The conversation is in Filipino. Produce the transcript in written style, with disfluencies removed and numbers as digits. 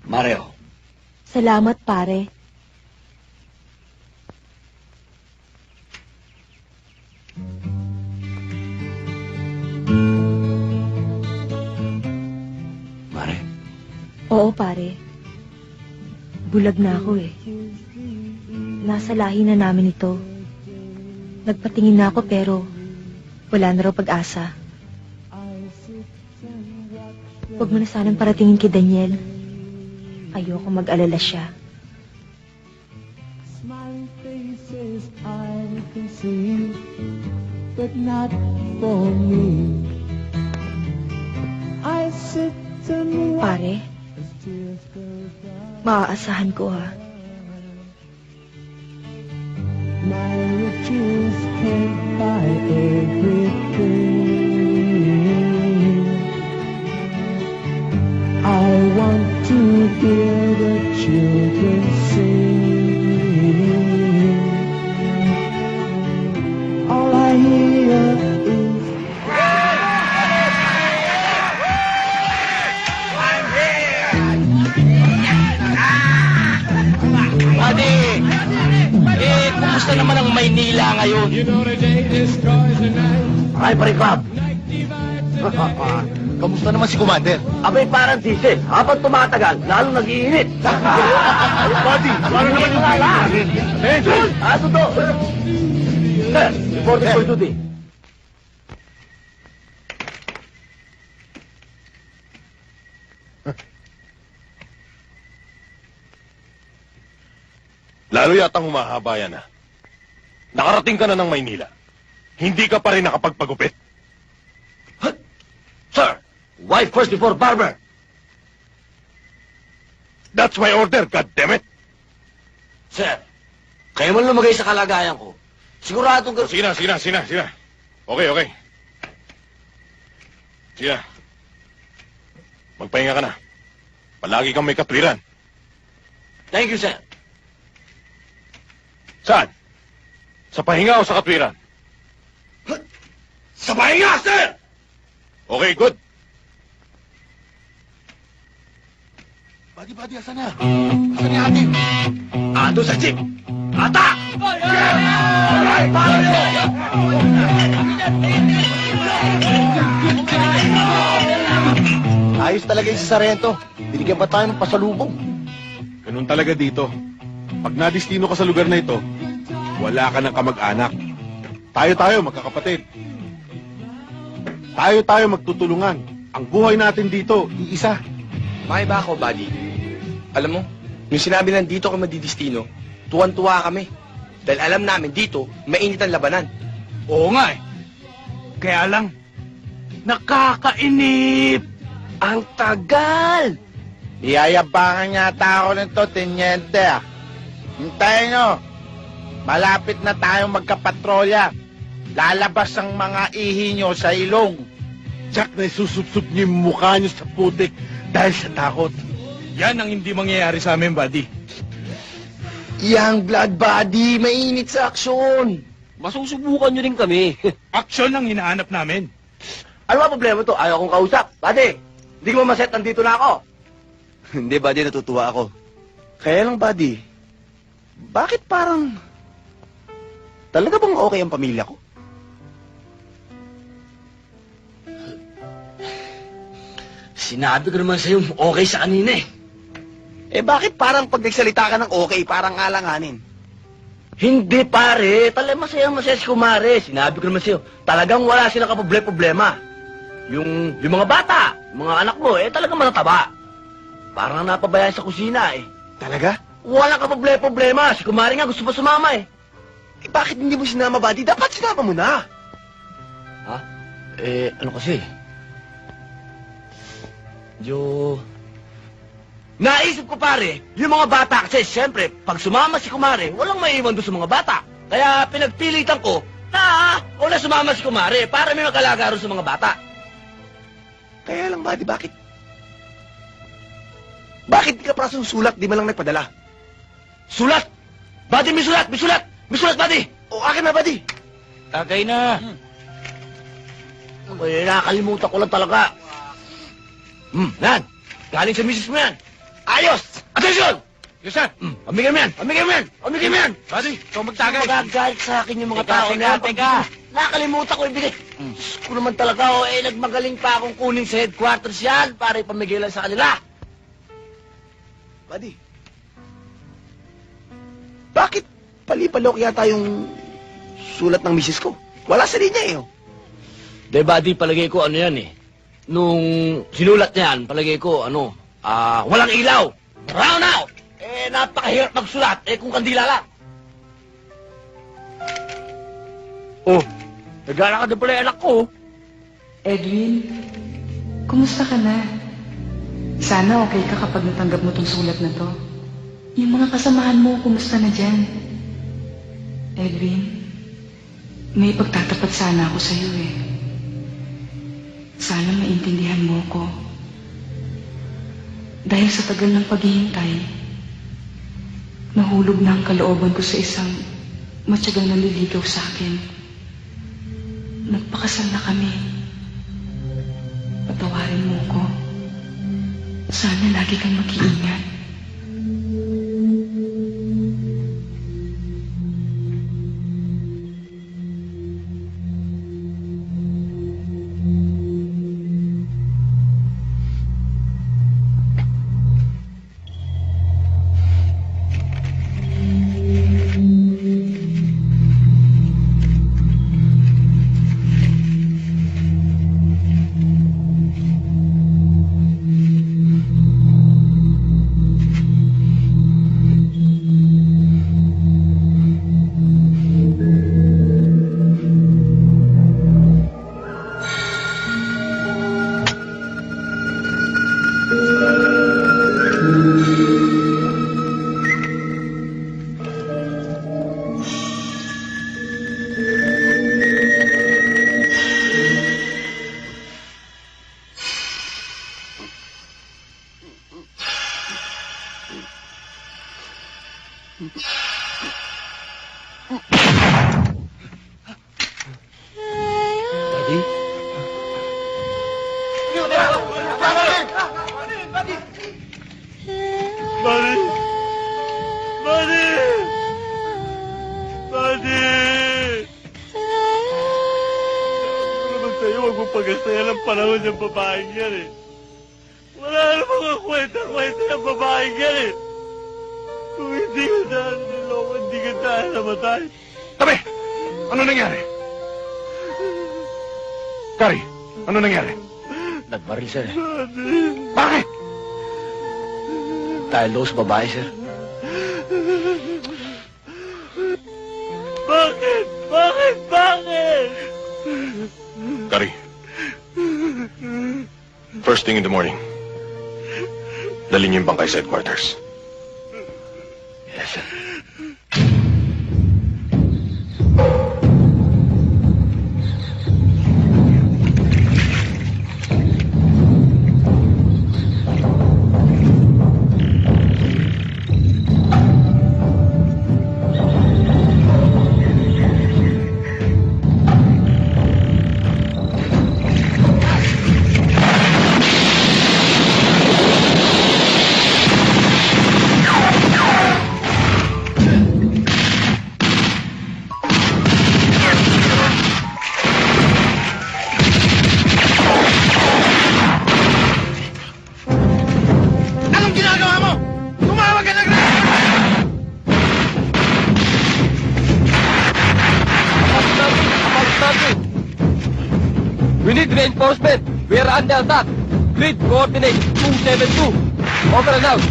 Mario. Salamat, pare. Mare. Oo, pare. Bulag na ako eh. Nasa lahi na namin ito. Nagpatingin na ako pero wala na raw pag-asa. Huwag mo na sanang paratingin kay Daniel. Ayoko mag-alala siya. Smiling faces I can see, but not for me. I sit and watch Pare, as tears go down. maaasahan ko ha. My riches can't buy everything. I want to hear the children sing. All I hear is Buddy! Kumusta naman ang Maynila ngayon? Ay, Parikab! Kamusta naman si Commander? Abay, parang sisi. Habang tumatagal, lalong nag-iinit. Buddy, paano naman yung Totoo. Sir, reporting for duty. Lalo yatang humahaba yan, ha? Nakarating ka na ng Maynila. Hindi ka pa rin nakapagpagupit. Sir, wife first before barber. That's my order, goddammit! Sir, kayo man lumagay sa kalagayan ko. Siguradong... Sige na. Okay. Sige na. Magpahinga ka na. Palagi kang may katwiran. Thank you, sir. Saan? Sa pahinga o sa katwiran? Sa pahinga, sir! Okay, good. Buddy, asan na? Asan ni ate? Ando sa jeep. Ata! Alright, follow nyo! Ayos talaga yung si Sarento. Binigyan pa tayo ng pasalubong. Ganun talaga dito. Pag nadistino ka sa lugar na ito, wala ka ng kamag-anak. Tayo magkakapatid. Tayo magtutulungan. Ang buhay natin dito, iisa. Maiba ako, buddy. Alam mo, nung sinabi lang dito ka madidistino, tuwan-tuwa kami. Dahil alam namin dito, mainit ang labanan. Oo nga eh. Kaya lang, nakakainip. Ang tagal! Iyayabangan yata ako nito, Teniente. Hintayin nyo. Malapit na tayong magkapatrolya. Lalabas ang mga ihi nyo sa ilong. Jack, na isusubsub niyo yung mukha niyo sa putik dahil sa takot. Yan ang hindi mangyayari sa amin, buddy. Yang blood body, mainit sa aksyon. Masusubukan nyo rin kami. Aksyon ang hinahanap namin. Ano ba problema to? Ayaw kong kausap. Buddy, hindi ko mamaset, nandito na ako. Hindi, buddy, natutuwa ako. Kaya lang, buddy, bakit parang... Talaga bang okay ang pamilya ko? Sinabi ko naman sa'yo, okay sa kanina eh. Eh, bakit parang pag nagsalita ka ng okay, parang alanganin? Hindi pare, talagang masaya si Kumare. Sinabi ko naman sa'yo, talagang wala silang kaproblema. Yung mga bata, mga anak mo, talagang matataba. Parang napabayaan sa kusina eh. Talaga? Walang kaproblema. Si Kumare nga gusto pa sumama eh. Eh, bakit hindi mo sinama, buddy? Dapat sinama mo na. Ha? Ano kasi? Naisip ko pare, yung mga bata kasi siyempre, pag sumama si Kumare, walang maiiwan doon sa mga bata. Kaya pinagpilitan ko na wala sumama si Kumare para may mag-alaga rin sa mga bata. Kaya lang, buddy, bakit? Bakit di ka para susulat, di man lang nagpadala? Sulat! Buddy, may sulat! May sulat! May sulat, buddy! O, akin na, buddy. Tagay na. Nakakalimutan ko lang talaga. Yan. Galing sa misis mo yan. Ayos! Atensyon! Yes, sir. Pamigay mo yan! Pamigay mo yan! Pamigay mo yan! Buddy, ikaw magtagay. Magagalit sa akin yung mga Teka, tao teka, na yan. teka. Nakalimutan ko ibigay. Diyos ko naman talaga, nagmagaling pa akong kunin sa headquarters yan para ipamigay lang sa kanila. Buddy. Bakit palipalok yata yung sulat ng misis ko? Wala sa linya eh. Oh. De, buddy, palagay ko ano yan eh. Nung sinulat niya yan, palagay ko, walang ilaw. Brown out! Napakahirap magsulat. Kung kandila lang. Oh, nagala ka na pala yung anak ko. Edwin, kumusta ka na? Sana okay ka kapag natanggap mo tong sulat na to. Yung mga kasamahan mo, kumusta na dyan? Edwin, may pagtatapat sana ako sa'yo eh. Sana maintindihan mo ko. Dahil sa tagal ng paghihintay, nahulog na ang kalooban ko sa isang matyagang nanliligaw sa akin. Nagpakasal na kami. Patawarin mo ko. Sana lagi kang mag-iingat. Buddy? Buddy! Buddy! Buddy! Naman sa'yo, huwag mo pag-asaya ng panahon yung babaeng yan eh. Wala na mga kwenta-kwenta ng babaeng yan eh. Kung hindi ka dahil niloko, hindi ka dahil namatay. Tabi! Ano nangyari? Kari, ano nangyari? Nagbaril, sir. Bakit? Dahil daw sa babae, sir. Bakit? Bakit? Bakit? Kari. First thing in the morning. Dalhin niyo yung bangkay sa headquarters. Yes, sir. Anong ginagawa mo? Tumawag ka na We need reinforcement. We are under attack. Grid coordinate 272. Over and out.